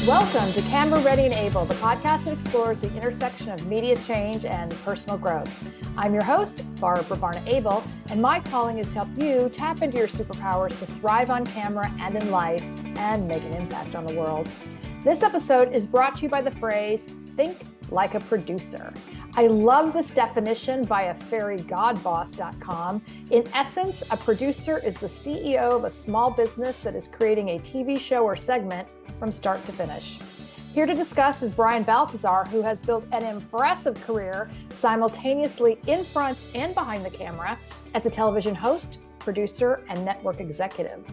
Welcome to Camera Ready and Able, the podcast that explores the intersection of media change and personal growth. I'm your host, Barbara Barna-Abel, and my calling is to help you tap into your superpowers to thrive on camera and in life and make an impact on the world. This episode is brought to you by the phrase, think like a producer. I love this definition via fairygodboss.com. In essence, a producer is the CEO of a small business that is creating a TV show or segment from start to finish. Here to discuss is Brian Balthazar, who has built an impressive career simultaneously in front and behind the camera as a television host, producer, and network executive.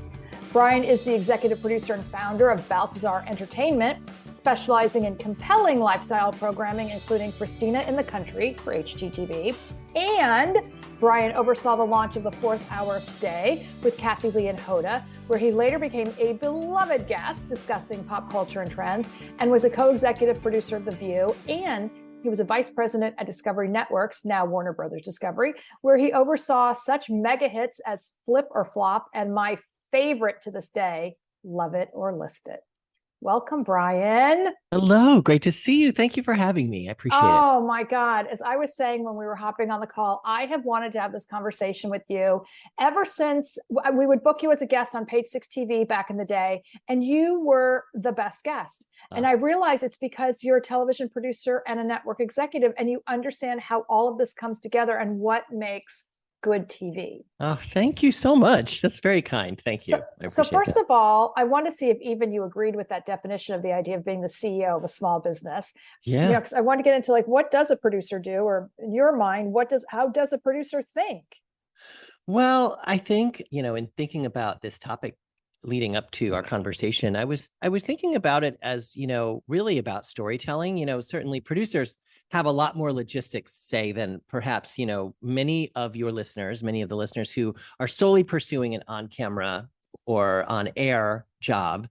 Brian is the executive producer and founder of Balthazar Entertainment, specializing in compelling lifestyle programming, including Christina in the Country for HGTV. And Brian oversaw the launch of the fourth hour of Today with Kathie Lee and Hoda, where he later became a beloved guest discussing pop culture and trends, and was a co-executive producer of The View. And he was a vice president at Discovery Networks, now Warner Brothers Discovery, where he oversaw such mega hits as Flip or Flop and my favorite to this day, Love It or List It. Welcome, Brian. Hello, great to see you. Thank you for having me. I appreciate it. Oh my God. As I was saying when we were hopping on the call, I have wanted to have this conversation with you ever since we would book you as a guest on Page 6 TV back in the day, and you were the best guest. And I realize it's because you're a television producer and a network executive, and you understand how all of this comes together and what makes good TV. Oh, thank you so much. That's very kind. Thank you. So first of all, I want to see if even you agreed with that definition of the idea of being the CEO of a small business. Yeah. You know, because I want to get into like, what does a producer do? Or in your mind, how does a producer think? Well, I think, in thinking about this topic leading up to our conversation, I was thinking about it as, really about storytelling. Certainly producers have a lot more logistics say than perhaps, many of the listeners who are solely pursuing an on-camera or on-air job.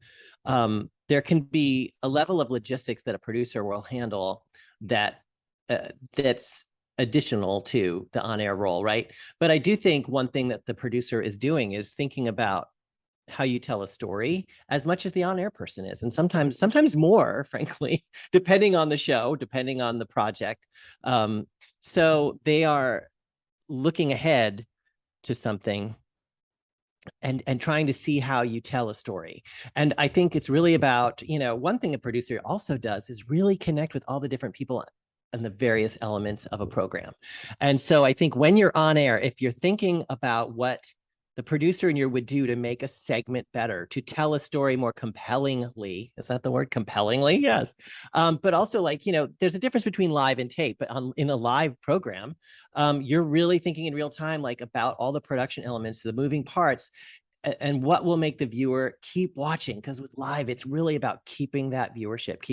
There can be a level of logistics that a producer will handle that's additional to the on-air role, right? But I do think one thing that the producer is doing is thinking about how you tell a story as much as the on-air person is. And sometimes more, frankly, depending on the show, depending on the project. So they are looking ahead to something and trying to see how you tell a story. And I think it's really about, one thing a producer also does is really connect with all the different people and the various elements of a program. And so I think when you're on air, if you're thinking about what the producer in you would do to make a segment better, to tell a story more compellingly. Is that the word? Compellingly? Yes. But also there's a difference between live and tape, but in a live program, you're really thinking in real time, about all the production elements, the moving parts, and what will make the viewer keep watching. Because with live, it's really about keeping that viewership,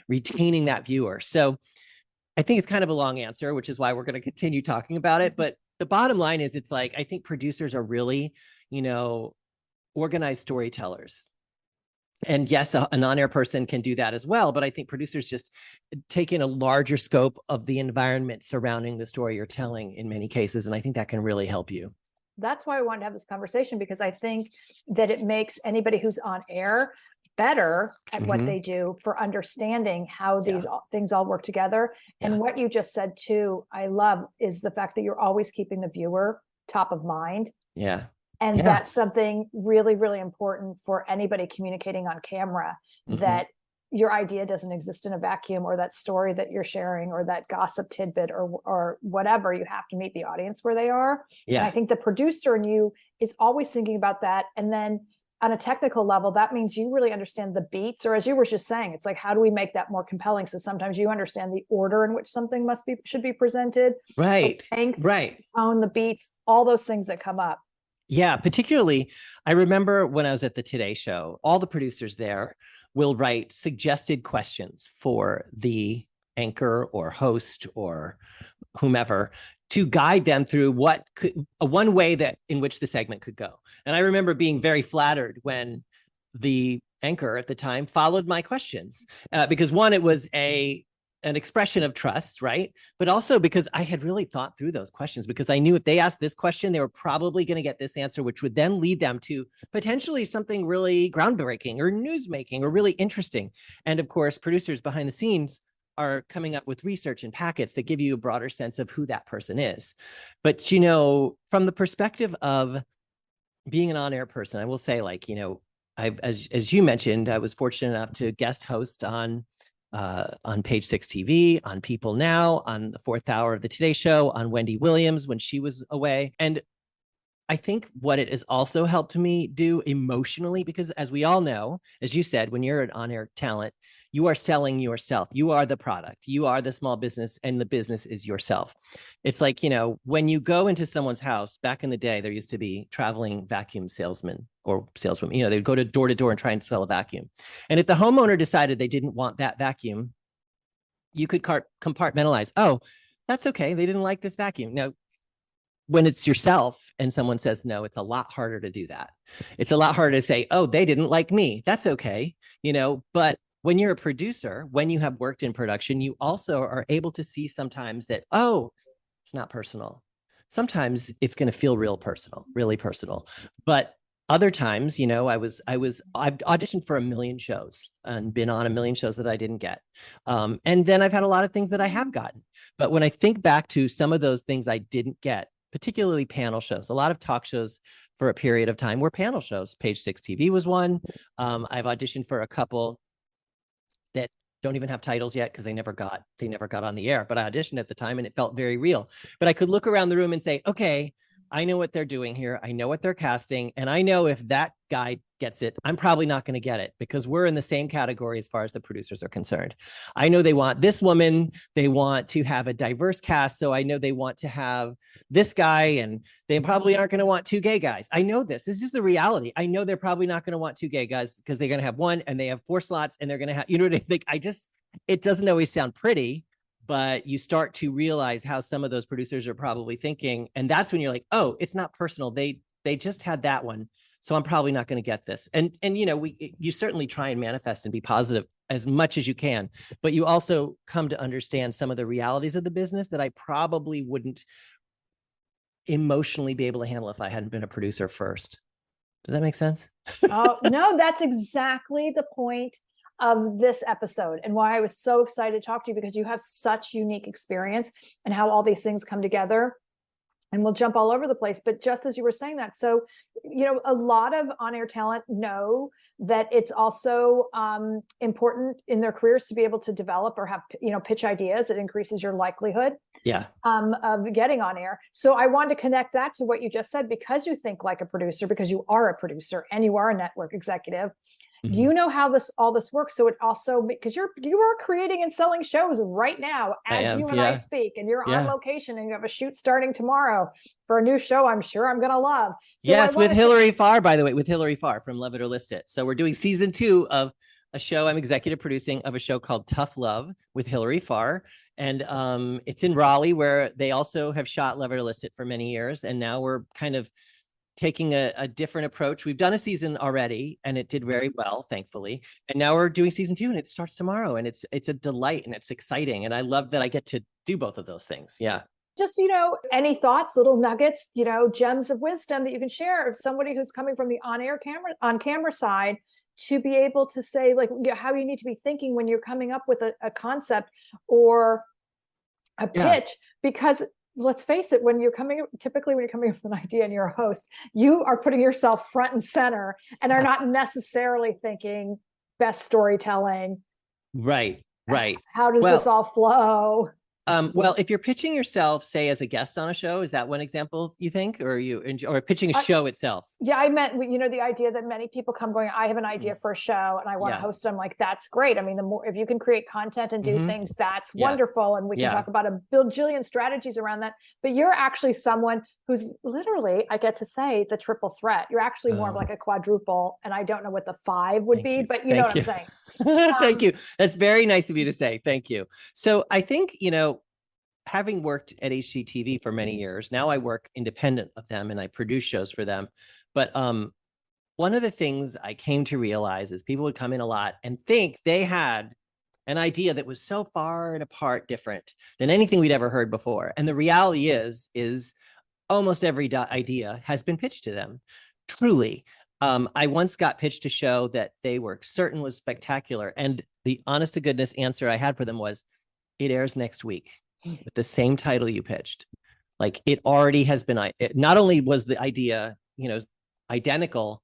retaining that viewer. So I think it's kind of a long answer, which is why we're going to continue talking about it. But the bottom line is I think producers are really, organized storytellers. And yes, an on-air person can do that as well. But I think producers just take in a larger scope of the environment surrounding the story you're telling in many cases. And I think that can really help you. That's why I wanted to have this conversation, because I think that it makes anybody who's on air better at what they do for understanding how these things all work together. And what you just said too, I love, is the fact that you're always keeping the viewer top of mind. Yeah. And that's something really, really important for anybody communicating on camera, that your idea doesn't exist in a vacuum, or that story that you're sharing, or that gossip tidbit, or whatever. You have to meet the audience where they are. Yeah. And I think the producer in you is always thinking about that. And then on a technical level, that means you really understand the beats, or as you were just saying, it's like, how do we make that more compelling? So sometimes you understand the order in which something should be presented. Right. The length, right. Tone, the beats, all those things that come up. Yeah. Particularly, I remember when I was at the Today Show, all the producers there will write suggested questions for the anchor or host or whomever to guide them through one way in which the segment could go. And I remember being very flattered when the anchor at the time followed my questions, because one, it was a an expression of trust, right? But also because I had really thought through those questions, because I knew if they asked this question, they were probably going to get this answer, which would then lead them to potentially something really groundbreaking or newsmaking or really interesting. And of course, producers behind the scenes are coming up with research and packets that give you a broader sense of who that person is. But, you know, from the perspective of being an on-air person, I will say, like, you know, as you mentioned, I was fortunate enough to guest host on Page 6 TV, on People Now, on the fourth hour of the Today Show, on Wendy Williams when she was away. And I think what it has also helped me do emotionally, because as we all know, as you said, when you're an on-air talent, you are selling yourself. You are the product. You are the small business, and the business is yourself. It's like, you know, when you go into someone's house, back in the day, there used to be traveling vacuum salesmen or saleswomen. You know, they'd go to door and try and sell a vacuum. And if the homeowner decided they didn't want that vacuum, you could compartmentalize. Oh, that's okay. They didn't like this vacuum. Now, when it's yourself and someone says no, it's a lot harder to do that. It's a lot harder to say, oh, they didn't like me. That's okay. You know, but when you're a producer, when you have worked in production, you also are able to see sometimes that, oh, it's not personal. Sometimes it's going to feel real personal, really personal. But other times, you know, I've auditioned for a million shows and been on a million shows that I didn't get. And then I've had a lot of things that I have gotten. But when I think back to some of those things I didn't get, particularly panel shows, a lot of talk shows for a period of time were panel shows. Page 6 TV was one. I've auditioned for a couple that don't even have titles yet because they never got on the air, but I auditioned at the time and it felt very real. But I could look around the room and say, okay, I know what they're doing here. I know what they're casting. And I know if that guy gets it, I'm probably not going to get it because we're in the same category as far as the producers are concerned. I know they want this woman. They want to have a diverse cast. So I know they want to have this guy, and they probably aren't going to want two gay guys. I know this. This is the reality. I know they're probably not going to want two gay guys because they're going to have one and they have 4 slots and they're going to have, you know what I think? It doesn't always sound pretty, but you start to realize how some of those producers are probably thinking. And that's when you're like, oh, it's not personal. They just had that one. So I'm probably not going to get this. And you know, you certainly try and manifest and be positive as much as you can, but you also come to understand some of the realities of the business that I probably wouldn't emotionally be able to handle if I hadn't been a producer first. Does that make sense? Oh, no, that's exactly the point of this episode and why I was so excited to talk to you, because you have such unique experience and how all these things come together. And we'll jump all over the place. But just as you were saying that, so, you know, a lot of on-air talent know that it's also important in their careers to be able to develop or have, you know, pitch ideas. It increases your likelihood of getting on air. So I wanted to connect that to what you just said, because you think like a producer, because you are a producer and you are a network executive. You know how all this works. So it also, because you are creating and selling shows right now as you and I speak, and you're on location and you have a shoot starting tomorrow for a new show I'm sure I'm going to love. So yes, with Hilary Farr, by the way, with Hilary Farr from Love It or List It. So we're doing season 2 of a show I'm executive producing of a show called Tough Love with Hilary Farr. And it's in Raleigh, where they also have shot Love It or List It for many years. And now we're kind of taking a different approach. We've done a season already and it did very well, thankfully. And now we're doing season 2 and it starts tomorrow, and it's a delight and it's exciting. And I love that I get to do both of those things. Yeah. Just, you know, any thoughts, little nuggets, you know, gems of wisdom that you can share of somebody who's coming from the on camera side, to be able to say, like, you know, how you need to be thinking when you're coming up with a concept or a pitch, because let's face it, typically when you're coming up with an idea and you're a host, you are putting yourself front and center and are not necessarily thinking best storytelling. Right. How does this all flow? Well, if you're pitching yourself, say as a guest on a show, is that one example you think, or pitching a show itself? Yeah, I meant, you know, the idea that many people come going, I have an idea for a show and I want to host them. Like, that's great. I mean, the more, if you can create content and do things, that's wonderful. And we can talk about a bajillion strategies around that. But you're actually someone who's literally, I get to say, the triple threat. You're actually more of like a quadruple. And I don't know what the 5 would be, but you know what I'm saying. Thank you. That's very nice of you to say. Thank you. So I think, you know, having worked at HGTV for many years, now I work independent of them and I produce shows for them. But one of the things I came to realize is people would come in a lot and think they had an idea that was so far and apart different than anything we'd ever heard before. And the reality is almost every idea has been pitched to them. Truly. I once got pitched a show that they were certain was spectacular. And the honest to goodness answer I had for them was, it airs next week with the same title you pitched. Like, it already has been, not only was the idea, identical,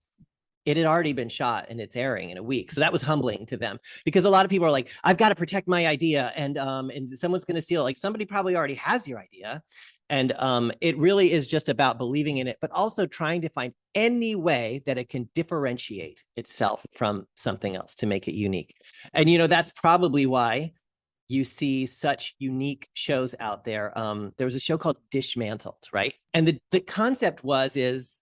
it had already been shot and it's airing in a week. So that was humbling to them, because a lot of people are like, I've got to protect my idea, and someone's going to steal it. Like, somebody probably already has your idea. And it really is just about believing in it, but also trying to find any way that it can differentiate itself from something else to make it unique. And, that's probably why you see such unique shows out there. There was a show called Dismantled, right? And the concept is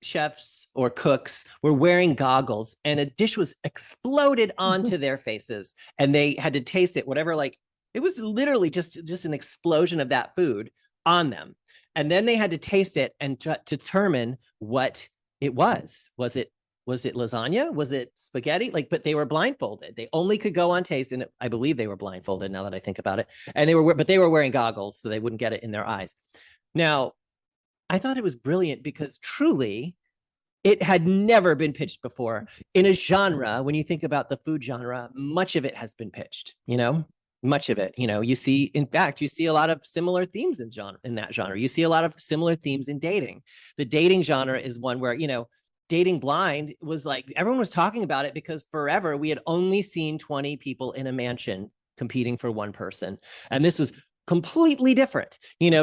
chefs or cooks were wearing goggles, and a dish was exploded onto their faces, and they had to taste it, whatever, like, it was literally just an explosion of that food on them. And then they had to taste it and determine what it was. Was it lasagna? Was it spaghetti? But they were blindfolded. They only could go on taste. And I believe they were blindfolded, now that I think about it. And they were wearing goggles, so they wouldn't get it in their eyes. Now, I thought it was brilliant, because truly it had never been pitched before in a genre. When you think about the food genre, much of it has been pitched, much of it, you see a lot of similar themes in that genre. You see a lot of similar themes in dating. The dating genre is one where, dating blind was like, everyone was talking about it because forever we had only seen 20 people in a mansion competing for one person. And this was completely different,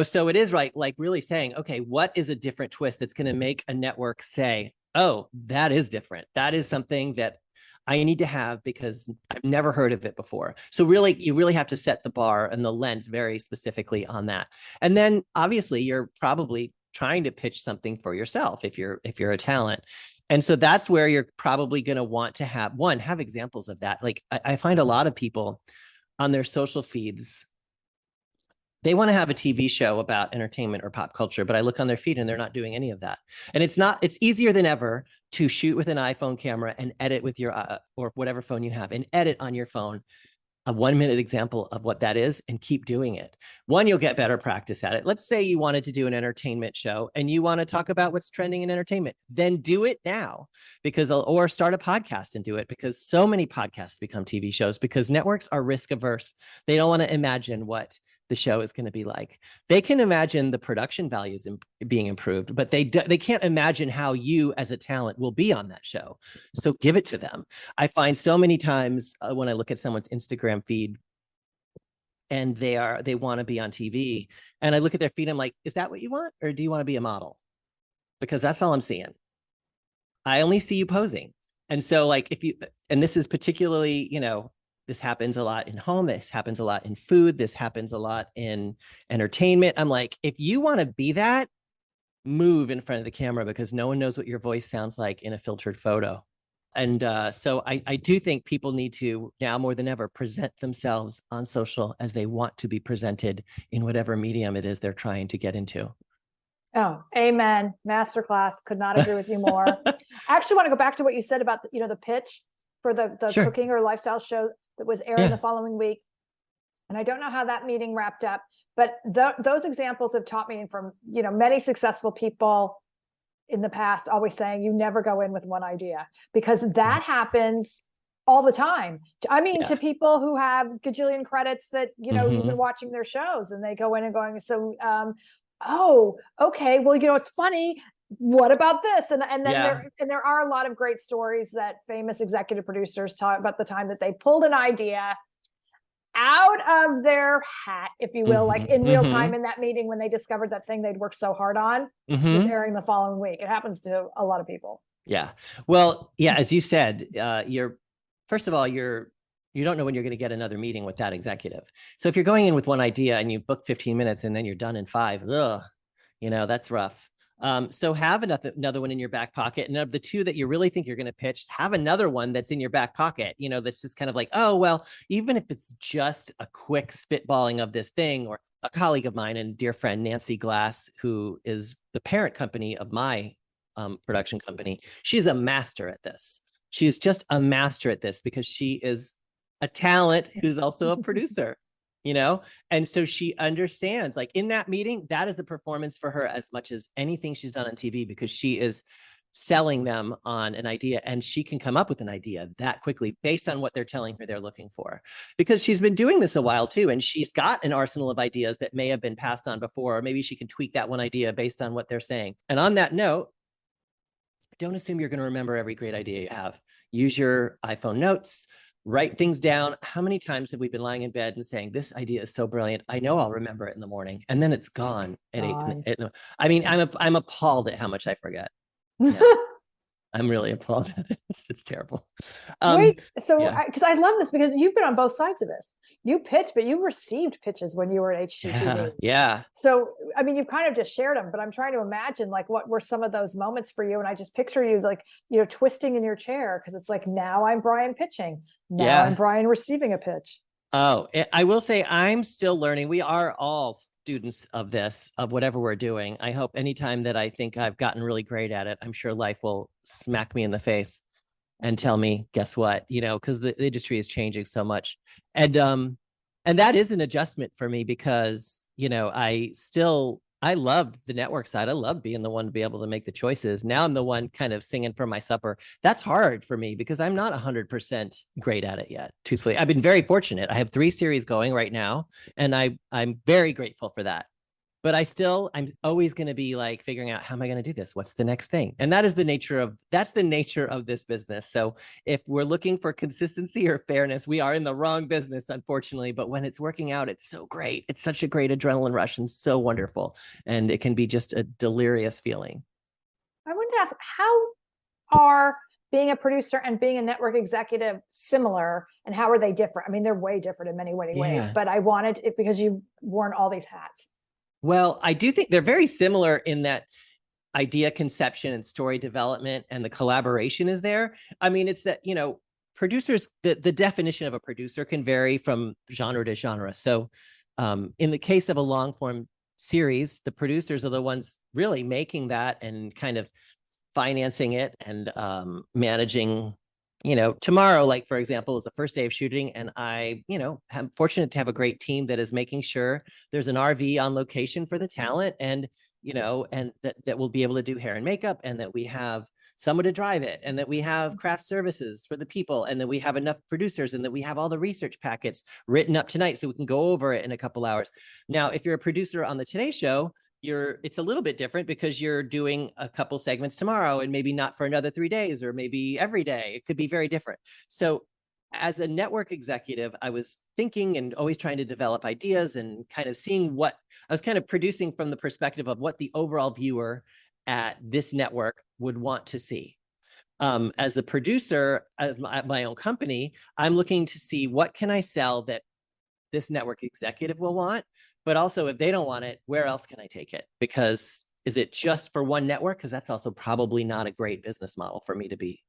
so it is right, like, really saying, okay, what is a different twist that's going to make a network say, oh, that is different. That is something that I need to have, because I've never heard of it before. So really, you really have to set the bar and the lens very specifically on that. And then obviously you're probably trying to pitch something for yourself if you're a talent. And so that's where you're probably going to want to have examples of that. Like, I find a lot of people on their social feeds, they want to have a TV show about entertainment or pop culture, but I look on their feed and they're not doing any of that. And it's easier than ever to shoot with an iPhone camera and edit with your, or whatever phone you have, and edit on your phone a 1-minute example of what that is, and keep doing it. One, you'll get better practice at it. Let's say you wanted to do an entertainment show and you want to talk about what's trending in entertainment, then do it now, or start a podcast and do it, because so many podcasts become TV shows because networks are risk averse. They don't want to imagine what the show is going to be like. They can imagine the production values being improved, but they can't imagine how you as a talent will be on that show. So give it to them. I find so many times when I look at someone's Instagram feed and they want to be on TV, and I look at their feed, I'm like, is that what you want? Or do you want to be a model? Because that's all I'm seeing. I only see you posing. And so, like, and this is particularly, this happens a lot in home. This happens a lot in food. This happens a lot in entertainment. I'm like, if you want to be that, move in front of the camera, because no one knows what your voice sounds like in a filtered photo. And so I do think people need to, now more than ever, present themselves on social as they want to be presented in whatever medium it is they're trying to get into. Oh, amen. Masterclass. Could not agree with you more. I actually want to go back to what you said about, the pitch for the Sure. cooking or lifestyle show that was airing the following week. And I don't know how that meeting wrapped up, but those examples have taught me from, many successful people in the past, always saying, you never go in with one idea, because that happens all the time. I mean, to people who have gajillion credits that, you've been watching their shows, and they go in and going, so, oh, okay, well, it's funny. What about this? And then there are a lot of great stories that famous executive producers talk about, the time that they pulled an idea out of their hat, if you will, like in real time in that meeting, when they discovered that thing they'd worked so hard on was airing the following week. It happens to a lot of people. Yeah. Well, yeah, as you said, first of all, you don't know when you're going to get another meeting with that executive. So if you're going in with one idea and you book 15 minutes and then you're done in 5, that's rough. So have another one in your back pocket. And of the 2 that you really think you're going to pitch, have another one that's in your back pocket, that's just kind of like, oh, well, even if it's just a quick spitballing of this thing. Or a colleague of mine and dear friend, Nancy Glass, who is the parent company of my production company. She's a master at this. She is just a master at this, because she is a talent who's also a producer, you know? And so she understands, like in that meeting, that is a performance for her as much as anything she's done on TV, because she is selling them on an idea, and she can come up with an idea that quickly based on what they're telling her they're looking for, because she's been doing this a while too, and she's got an arsenal of ideas that may have been passed on before, or maybe she can tweak that one idea based on what they're saying. And on that note, don't assume you're going to remember every great idea you have. Use your iPhone notes, write things down. How many times have we been lying in bed and saying, this idea is so brilliant, I know I'll remember it in the morning, and then it's gone at 8. I mean, I'm appalled at how much I forget. Yeah. I'm really appalled. It's terrible. Wait, so yeah. because I love this, because you've been on both sides of this. You pitch, but you received pitches when you were at HGTV. Yeah. So, I mean, you've kind of just shared them, but I'm trying to imagine like what were some of those moments for you. And I just picture you like, you know, twisting in your chair, because it's like, now I'm Brian pitching. Now I'm Brian receiving a pitch. Oh, I will say I'm still learning. We are all students of this, of whatever we're doing. I hope anytime that I think I've gotten really great at it, I'm sure life will smack me in the face and tell me, guess what, you know, because the industry is changing so much. And that is an adjustment for me, because, you know, I loved the network side. I loved being the one to be able to make the choices. Now I'm the one kind of singing for my supper. That's hard for me because I'm not 100% great at it yet. Truthfully, I've been very fortunate. I have 3 series going right now, and I'm very grateful for that. But I'm always going to be like figuring out, how am I going to do this? What's the next thing? And that's the nature of this business. So if we're looking for consistency or fairness, we are in the wrong business, unfortunately. But when it's working out, it's so great. It's such a great adrenaline rush and so wonderful. And it can be just a delirious feeling. I wanted to ask, how are being a producer and being a network executive similar, and how are they different? I mean, they're way different in many ways, but I wanted it because you've worn all these hats. Well, I do think they're very similar in that idea conception and story development, and the collaboration is there. I mean, it's that, you know, producers, the definition of a producer can vary from genre to genre. So in the case of a long form series, the producers are the ones really making that and kind of financing it and managing. You know, tomorrow, like, for example, is the first day of shooting, and I, you know, I'm fortunate to have a great team that is making sure there's an RV on location for the talent, and, you know, and that we'll be able to do hair and makeup, and that we have someone to drive it, and that we have craft services for the people, and that we have enough producers, and that we have all the research packets written up tonight so we can go over it in a couple hours. Now, if you're a producer on the Today Show, it's a little bit different, because you're doing a couple segments tomorrow and maybe not for another 3 days, or maybe every day. It could be very different. So as a network executive, I was thinking and always trying to develop ideas and kind of seeing what I was kind of producing from the perspective of what the overall viewer at this network would want to see. As a producer at my own company, I'm looking to see what can I sell that this network executive will want. But also, if they don't want it, where else can I take it? Because is it just for one network? Because that's also probably not a great business model for me to be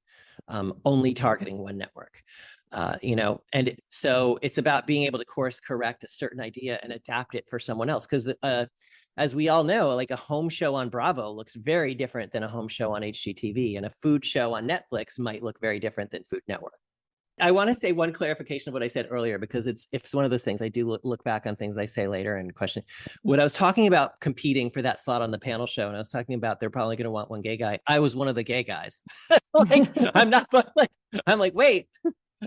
only targeting one network. You know, and so it's about being able to course correct a certain idea and adapt it for someone else. Because as we all know, like a home show on Bravo looks very different than a home show on HGTV, and a food show on Netflix might look very different than Food Network. I want to say one clarification of what I said earlier, because it's one of those things I do look back on things I say later and question. When I was talking about competing for that slot on the panel show, and I was talking about they're probably going to want one gay guy, I was one of the gay guys. Like, I'm like, wait.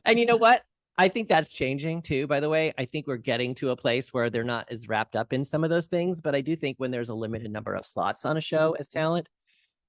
And you know what? I think that's changing too, by the way. I think we're getting to a place where they're not as wrapped up in some of those things. But I do think when there's a limited number of slots on a show as talent,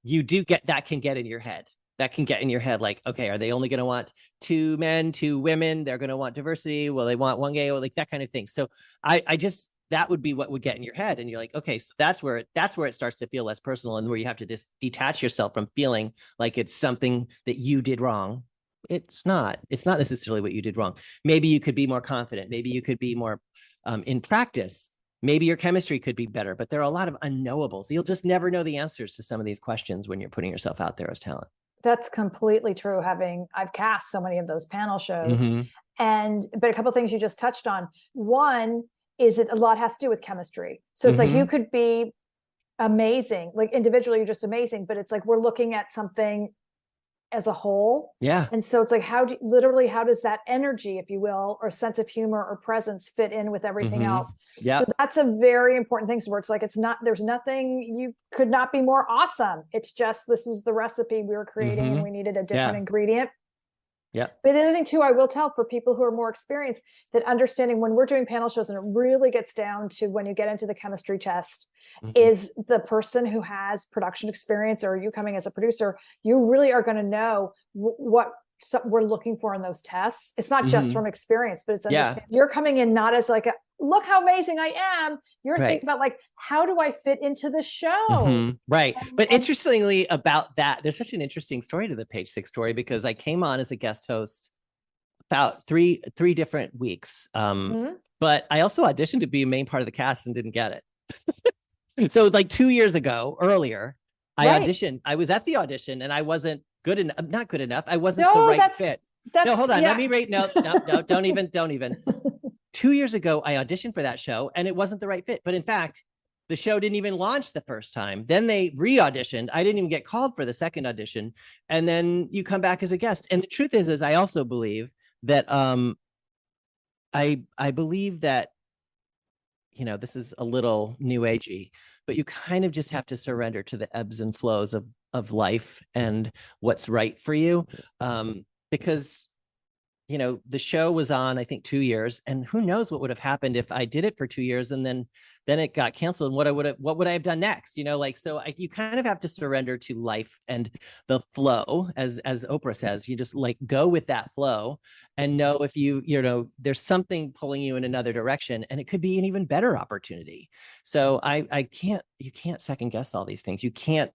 you do get that can get in your head. That can get in your head, like, okay, are they only going to want 2 men, 2 women? They're going to want diversity. Will they want one gay? Or like that kind of thing. So I just, that would be what would get in your head. And you're like, okay, so that's where it starts to feel less personal, and where you have to just detach yourself from feeling like it's something that you did wrong. It's not necessarily what you did wrong. Maybe you could be more confident. Maybe you could be more in practice. Maybe your chemistry could be better, but there are a lot of unknowables. You'll just never know the answers to some of these questions when you're putting yourself out there as talent. That's completely true. I've cast so many of those panel shows, but a couple of things you just touched on. One is a lot has to do with chemistry. So it's like you could be amazing, like individually you're just amazing, but it's like we're looking at something as a whole. Yeah. And so it's like, how does that energy, if you will, or sense of humor or presence fit in with everything else? Yeah. So that's a very important thing. So where it's like, there's nothing, you could not be more awesome. It's just, this is the recipe we were creating and we needed a different ingredient. Yeah. But the other thing too, I will tell for people who are more experienced, that understanding when we're doing panel shows, and it really gets down to when you get into the chemistry test, is the person who has production experience, or you coming as a producer, you really are going to know what we're looking for in those tests. It's not just from experience, but it's understanding. You're coming in not as like, look how amazing I am. You're thinking about like, how do I fit into the show? Right. But interestingly about that, there's such an interesting story to the Page Six story, because I came on as a guest host about three different weeks. But I also auditioned to be a main part of the cast and didn't get it. So like 2 years ago, earlier, I auditioned. I was at the audition and I wasn't good enough, not good enough. I wasn't the right fit. No, hold on. Let me rate. No, don't even. 2 years ago, I auditioned for that show and it wasn't the right fit. But in fact, the show didn't even launch the first time. Then they re-auditioned. I didn't even get called for the second audition. And then you come back as a guest. And the truth is I also believe that I believe that, you know, this is a little new agey, but you kind of just have to surrender to the ebbs and flows of life and what's right for you. Because, you know, the show was on, I think, 2 years, and who knows what would have happened if I did it for 2 years and then it got canceled, and what would I have done next? You know, like, so you kind of have to surrender to life and the flow, as Oprah says. You just like go with that flow and know if you know, there's something pulling you in another direction, and it could be an even better opportunity. So you can't second guess all these things. You can't,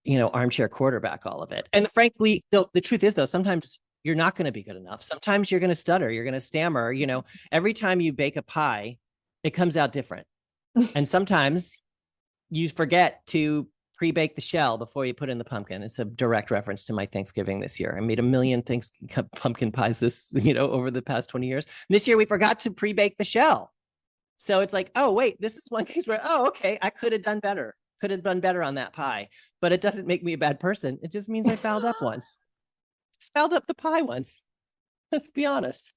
you know, armchair quarterback all of it. And frankly, the truth is though, sometimes you're not going to be good enough. Sometimes you're going to stutter, you're going to stammer. You know, every time you bake a pie, it comes out different. And sometimes you forget to pre-bake the shell before you put in the pumpkin. It's a direct reference to my Thanksgiving this year. I made 1 million pumpkin pies over the past 20 years. This year we forgot to pre-bake the shell. So it's like, oh wait, this is one case where, oh, okay, I could have done better on that pie, but it doesn't make me a bad person. It just means I fouled up once. Just fouled up the pie once. Let's be honest.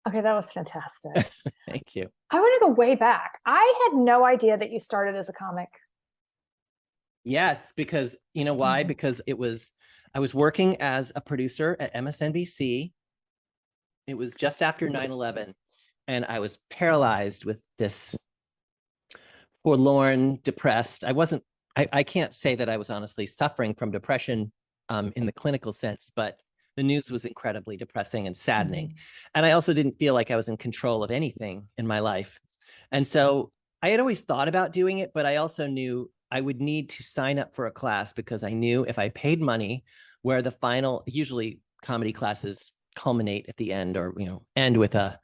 Okay, that was fantastic. Thank you. I want to go way back. I had no idea that you started as a comic. Yes, because you know why? Because I was working as a producer at MSNBC. It was just after 9/11, and I was paralyzed with this forlorn, depressed. I can't say that I was honestly suffering from depression in the clinical sense, but the news was incredibly depressing and saddening. And I also didn't feel like I was in control of anything in my life. And so I had always thought about doing it, but I also knew I would need to sign up for a class, because I knew if I paid money, where the final, usually comedy classes culminate at the end, or, you know, end with a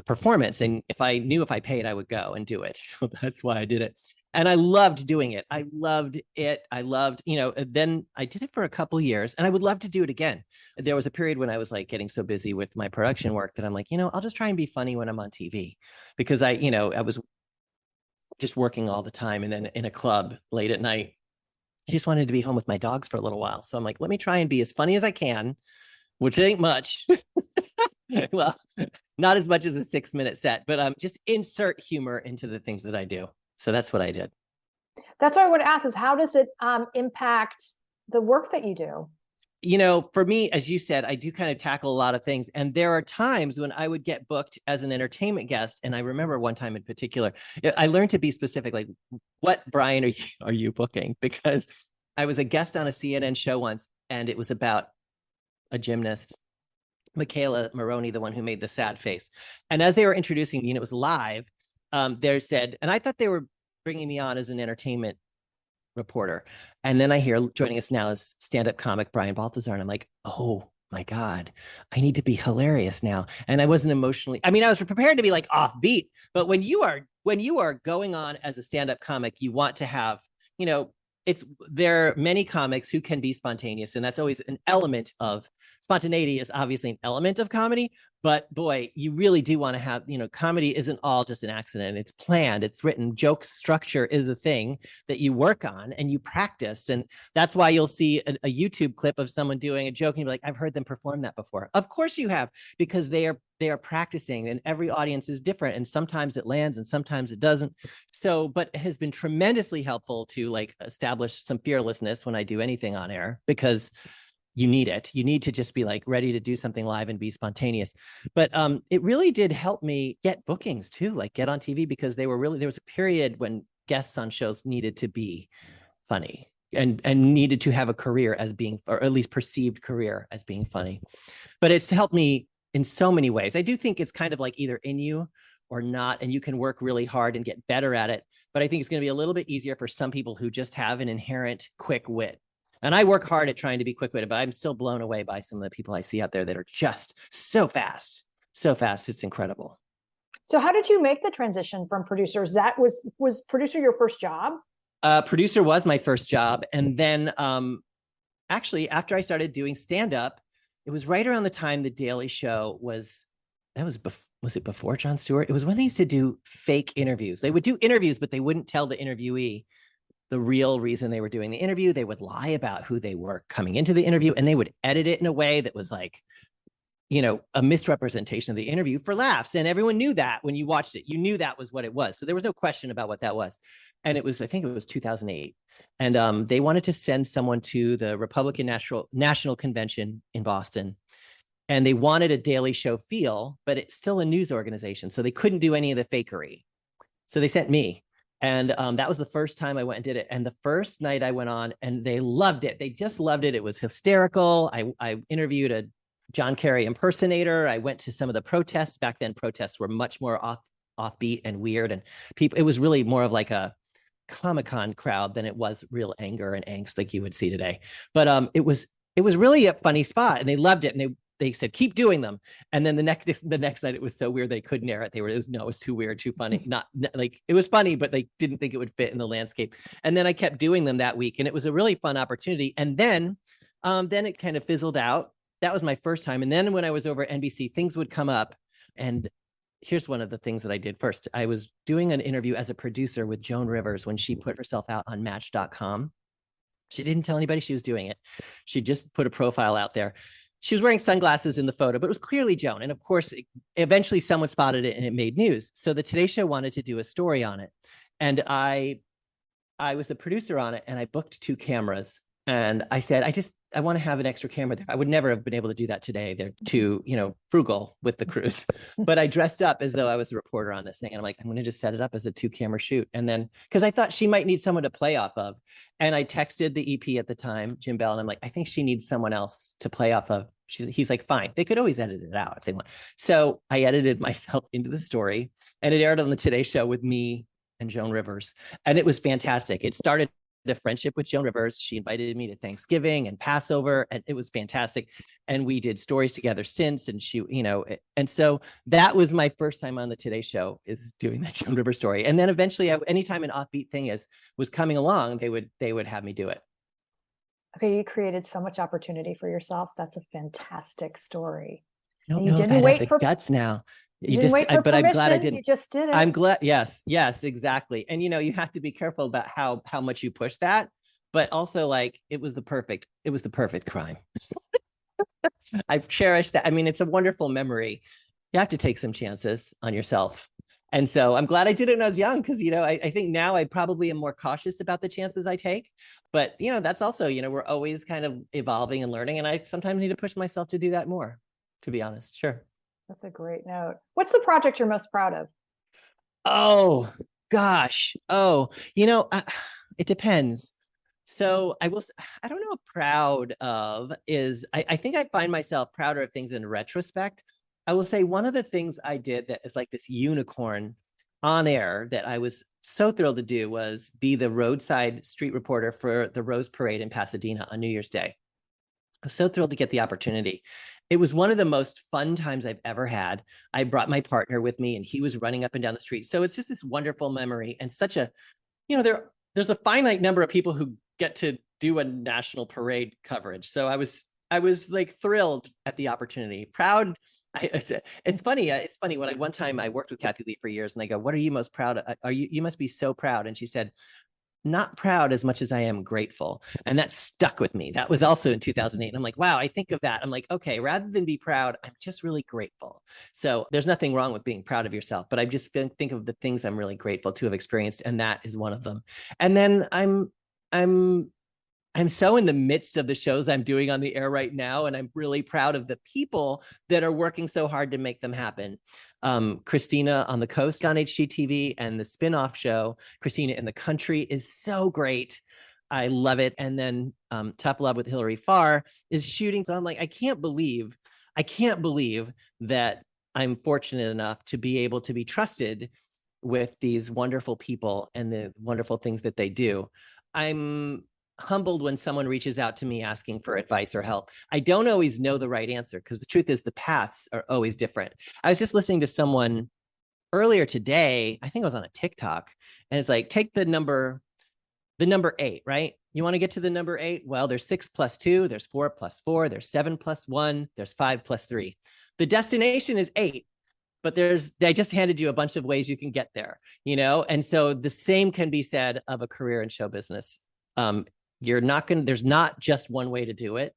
performance. And if I paid, I would go and do it. So that's why I did it. And I loved doing it. I loved it. Then I did it for a couple of years, and I would love to do it again. There was a period when I was like getting so busy with my production work that I'm like, I'll just try and be funny when I'm on TV, because I was just working all the time. And then in a club late at night, I just wanted to be home with my dogs for a little while. So I'm like, let me try and be as funny as I can, which ain't much. Well, not as much as a 6-minute set, but just insert humor into the things that I do. So that's what I did. That's what I would ask, is how does it impact the work that you do? For me, as you said, I do kind of tackle a lot of things. And there are times when I would get booked as an entertainment guest. And I remember one time in particular, I learned to be specific, like, what, Brian, are you booking? Because I was a guest on a CNN show once, and it was about a gymnast, Michaela Maroney, the one who made the sad face. And as they were introducing me, and it was live, they said, and I thought they were bringing me on as an entertainment reporter. And then I hear, joining us now is stand-up comic Brian Balthazar. And I'm like, oh my God, I need to be hilarious now. And I wasn't emotionally, I was prepared to be like offbeat, but when you are going on as a stand-up comic, you want to have, there are many comics who can be spontaneous, and that's always an element of spontaneity, is obviously an element of comedy, But boy, you really do want to have, comedy isn't all just an accident. It's planned, it's written. Joke structure is a thing that you work on and you practice. And that's why you'll see a YouTube clip of someone doing a joke and you're like, I've heard them perform that before. Of course you have, because they are practicing, and every audience is different. And sometimes it lands and sometimes it doesn't. So, but it has been tremendously helpful to like establish some fearlessness when I do anything on air, because you need it. You need to just be like ready to do something live and be spontaneous. But it really did help me get bookings too, like get on TV, because there was a period when guests on shows needed to be funny and needed to have a career as being, or at least perceived career as being funny. But it's helped me in so many ways. I do think it's kind of like either in you or not, and you can work really hard and get better at it. But I think it's going to be a little bit easier for some people who just have an inherent quick wit. And I work hard at trying to be quick-witted, but I'm still blown away by some of the people I see out there that are just so fast. So fast. It's incredible. So how did you make the transition from producers? That was producer your first job? Producer was my first job. And then actually, after I started doing stand-up, it was right around the time The Daily Show was it before Jon Stewart? It was when they used to do fake interviews. They would do interviews, but they wouldn't tell the interviewee the real reason they were doing the interview. They would lie about who they were coming into the interview, and they would edit it in a way that was like, a misrepresentation of the interview for laughs. And everyone knew that when you watched it, you knew that was what it was. So there was no question about what that was. And I think it was 2008. And they wanted to send someone to the Republican National Convention in Boston. And they wanted a Daily Show feel, but it's still a news organization. So they couldn't do any of the fakery. So they sent me. And that was the first time I went and did it. And the first night I went on, and they loved it. They just loved it. It was hysterical. I interviewed a John Kerry impersonator. I went to some of the protests. Back then, protests were much more offbeat and weird. And it was really more of like a Comic-Con crowd than it was real anger and angst like you would see today. But it was really a funny spot, and they loved it. And they said, keep doing them. And then the next night, it was so weird they couldn't air it. It was too weird, too funny. Not like, it was funny, but they didn't think it would fit in the landscape. And then I kept doing them that week, and it was a really fun opportunity. And then it kind of fizzled out. That was my first time. And then when I was over at NBC, things would come up. And here's one of the things that I did first. I was doing an interview as a producer with Joan Rivers when she put herself out on Match.com. She didn't tell anybody she was doing it. She just put a profile out there. She was wearing sunglasses in the photo, but it was clearly Joan. And of course, eventually someone spotted it and it made news. So the Today Show wanted to do a story on it. And I was the producer on it, and I booked 2 cameras. And I said, I want to have an extra camera there. I would never have been able to do that today. They're too, frugal with the crews. But I dressed up as though I was a reporter on this thing. And I'm like, I'm going to just set it up as a 2-camera shoot. And then, because I thought she might need someone to play off of. And I texted the EP at the time, Jim Bell, and I'm like, I think she needs someone else to play off of. He's like, fine. They could always edit it out if they want. So I edited myself into the story, and it aired on the Today Show with me and Joan Rivers. And it was fantastic. It started a friendship with Joan Rivers. She invited me to Thanksgiving and Passover, and it was fantastic. And we did stories together since, and and so that was my first time on the Today Show, is doing that Joan Rivers story. And then eventually, anytime an offbeat thing was coming along, they would have me do it. Okay, you created so much opportunity for yourself. That's a fantastic story. I don't know if I have the guts now. But I'm glad I didn't. You just did it. I'm glad. Yes, exactly. And you have to be careful about how much you push that, but also like it was the perfect crime. I've cherished that. I mean, it's a wonderful memory. You have to take some chances on yourself. And so I'm glad I did it when I was young, because, I think now I probably am more cautious about the chances I take. But, that's also, we're always kind of evolving and learning. And I sometimes need to push myself to do that more, to be honest. Sure. That's a great note. What's the project you're most proud of? Oh, gosh. It depends. So I don't know what proud of is. I think I find myself prouder of things in retrospect. I will say one of the things I did that is like this unicorn on air that I was so thrilled to do was be the roadside street reporter for the Rose Parade in Pasadena on New Year's Day. I was so thrilled to get the opportunity. It was one of the most fun times I've ever had. I brought my partner with me, and he was running up and down the street. So it's just this wonderful memory, and such a, there's a finite number of people who get to do a national parade coverage. So I was I was like thrilled at the opportunity, proud. It's funny. It's funny when one time I worked with Kathie Lee for years, and I go, "What are you most proud of? You must be so proud." And she said, "Not proud as much as I am grateful." And that stuck with me. That was also in 2008. And I'm like, wow, I think of that. I'm like, okay, rather than be proud, I'm just really grateful. So there's nothing wrong with being proud of yourself, but I just think of the things I'm really grateful to have experienced. And that is one of them. And then I'm so in the midst of the shows I'm doing on the air right now, and I'm really proud of the people that are working so hard to make them happen. Christina on the Coast on HGTV, and the spinoff show, Christina in the Country, is so great. I love it. And then Tough Love with Hilary Farr is shooting. So I'm like, I can't believe that I'm fortunate enough to be able to be trusted with these wonderful people and the wonderful things that they do. I'm humbled when someone reaches out to me asking for advice or help. I don't always know the right answer, because the truth is the paths are always different. I was just listening to someone earlier today, I think I was on a TikTok, and it's like, take the number 8, right? You want to get to the number 8? Well, there's 6 plus 2, there's 4 plus 4, there's 7 plus 1, there's 5 plus 3. The destination is 8. But they just handed you a bunch of ways you can get there, And so the same can be said of a career in show business. There's not just one way to do it.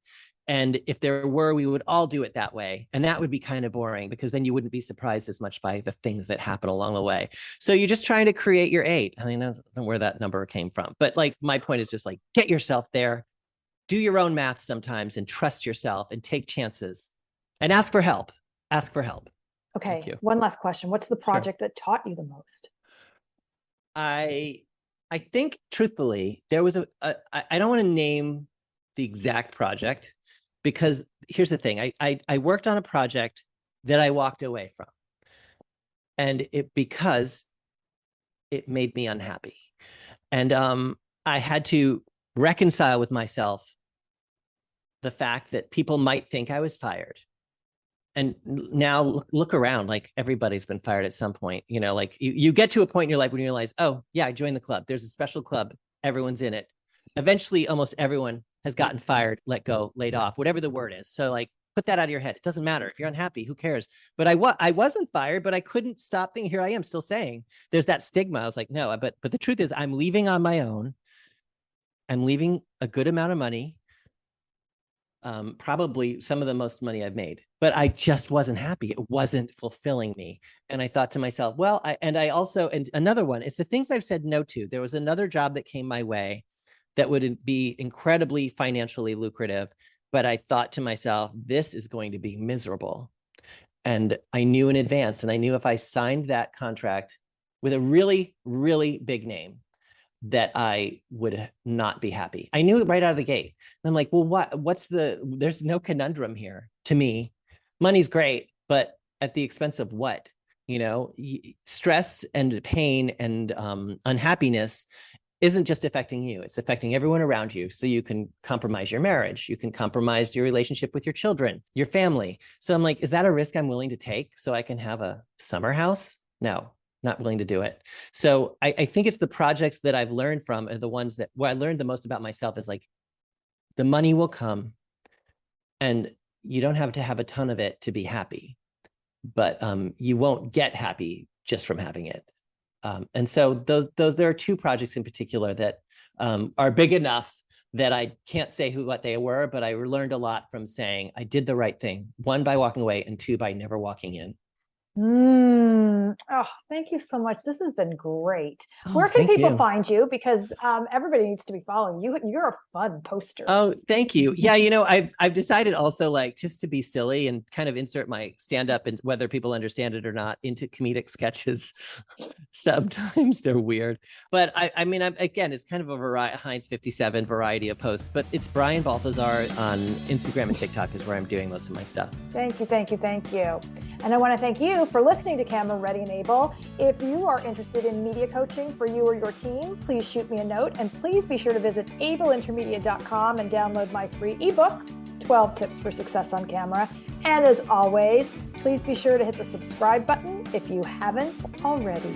And if there were, we would all do it that way. And that would be kind of boring, because then you wouldn't be surprised as much by the things that happen along the way. So you're just trying to create your 8. I mean, I don't know where that number came from, but like, my point is just like, get yourself there, do your own math sometimes, and trust yourself, and take chances, and ask for help. Okay. One last question. What's the project that taught you the most? I think, truthfully, there was I don't want to name the exact project, because here's the thing. I worked on a project that I walked away from, and because it made me unhappy. And I had to reconcile with myself the fact that people might think I was fired. And now look around, like, everybody's been fired at some point, like you get to a point in your life when you realize, oh yeah, I joined the club. There's a special club. Everyone's in it. Eventually, almost everyone has gotten fired, let go, laid off, whatever the word is. So like, put that out of your head. It doesn't matter if you're unhappy, who cares? But I wasn't fired, but I couldn't stop thinking, here I am still saying there's that stigma. I was like, no, but the truth is I'm leaving on my own. I'm leaving a good amount of money. Probably some of the most money I've made, but I just wasn't happy. It wasn't fulfilling me. And I thought to myself, well, and another one is the things I've said no to. There was another job that came my way that would be incredibly financially lucrative, but I thought to myself, this is going to be miserable. And I knew in advance, and I knew if I signed that contract with a really, really big name, that I would not be happy. I knew it right out of the gate. And I'm like, well, there's no conundrum here to me. Money's great, but at the expense of what? Stress and pain and unhappiness isn't just affecting you. It's affecting everyone around you. So you can compromise your marriage. You can compromise your relationship with your children, your family. So I'm like, is that a risk I'm willing to take so I can have a summer house? No. Not willing to do it. So I think it's the projects that I've learned from are the ones where I learned the most about myself is like, the money will come, and you don't have to have a ton of it to be happy, but you won't get happy just from having it. And so there are 2 projects in particular that are big enough that I can't say what they were, but I learned a lot from saying I did the right thing. 1, by walking away, and 2, by never walking in. Oh, thank you so much. This has been great. Where can people find you? Because everybody needs to be following you. You're a fun poster. Oh, thank you. Yeah, I've decided also, like, just to be silly and kind of insert my stand-up, and whether people understand it or not, into comedic sketches. Sometimes they're weird, but I mean, again, it's kind of a Heinz 57 variety of posts. But it's Brian Balthazar on Instagram and TikTok is where I'm doing most of my stuff. Thank you. And I want to thank you for listening to Camera Ready and Able. If you are interested in media coaching for you or your team, please shoot me a note, and please be sure to visit ableintermedia.com and download my free ebook, 12 Tips for Success on Camera. And as always, please be sure to hit the subscribe button if you haven't already.